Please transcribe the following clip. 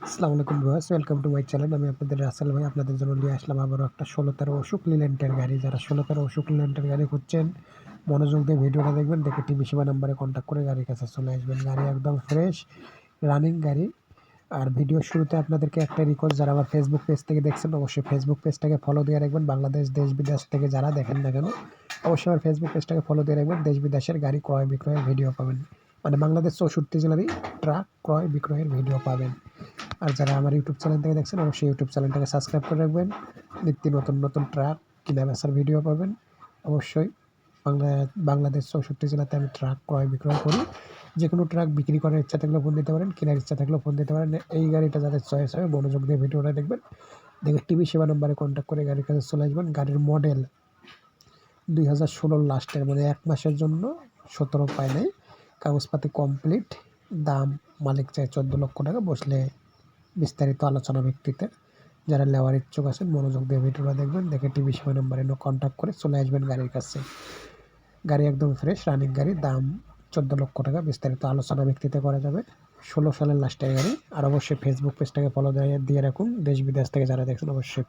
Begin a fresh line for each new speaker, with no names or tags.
আসসালামু আলাইকুম viewers, welcome to my channel. আমি আপনাদের রাসেল ভাই। আপনাদের জন্য নিয়ে আসলাম আবারও একটা ১৬-১৩ অশোক লিল্যান্ডের গাড়ি। যারা ১৬-১৩ অশোক লিল্যান্ডের গাড়ি খুঁজছেন, মনোযোগ দিয়ে ভিডিওটা দেখবেন। দেখে টিভি সেবা নাম্বারে কন্ট্যাক্ট করে গাড়ির কাছে চলে আসবেন। গাড়ি একদম ফ্রেশ রানিং গাড়ি। আর ভিডিওর শুরুতে আপনাদেরকে একটা রিকোয়েস্ট, যারা আমার ফেসবুক পেজ থেকে দেখছেন অবশ্যই ফেসবুক পেজটাকে ফলো দিয়ে রাখবেন। বাংলাদেশ দেশ বিদেশ থেকে যারা দেখেন না কেন অবশ্যই আমার ফেসবুক পেজটাকে ফলো দিয়ে রাখবেন। দেশ বিদেশের গাড়ি ক্রয় বিক্রয়ের ভিডিও পাবেন, মানে বাংলাদেশ 64 জেলারই ট্রাক ক্রয় বিক্রয়ের ভিডিও পাবেন। আর যারা আমার ইউটিউব চ্যানেল থেকে দেখছেন অবশ্যই ইউটিউব চ্যানেলটাকে সাবস্ক্রাইব করে রাখবেন। নিত্য নতুন নতুন ট্রাক কিনা বেচার ভিডিও পাবেন। অবশ্যই বাংলাদেশ 64 জেলাতে আমি ট্রাক ক্রয় বিক্রয় করি। যে কোনো ট্রাক বিক্রি করার ইচ্ছা থাকলে ফোন দিতে পারেন, কেনার ইচ্ছা থাকলেও ফোন দিতে পারেন। এই গাড়িটা যাদের চয়েস হয় মনোযোগ দিয়ে ভিডিওটা দেখবেন। দেখে টিভি সেবা নম্বরে কন্ট্যাক্ট করে গাড়ির কাছে চলে আসবেন। গাড়ির মডেল 2016 লাস্টের, মানে 1 মাসের জন্য 17 পায় নাই। কাগজপাতি কমপ্লিট। দাম মালিক চায় 14 লক্ষ টাকা। বসলে বিস্তারিত আলোচনা ভিত্তিতে। যারা নেওয়ার ইচ্ছুক আছেন মনোযোগ দিয়ে ভিডিওটা দেখবেন। দেখে টিভি সেবা নাম্বারে কন্ট্যাক্ট করে চলে আসবেন গাড়ির কাছে। গাড়ি একদম ফ্রেশ রানিং গাড়ি। দাম 14 লক্ষ টাকা। বিস্তারিত আলোচনা ভিত্তিতে করা যাবে। 16 সালের লাস্টের গাড়ি। আর অবশ্যই ফেসবুক পেজটাকে ফলো দিয়ে রাখুন। দেশ বিদেশ থেকে যারা দেখছেন অবশ্যই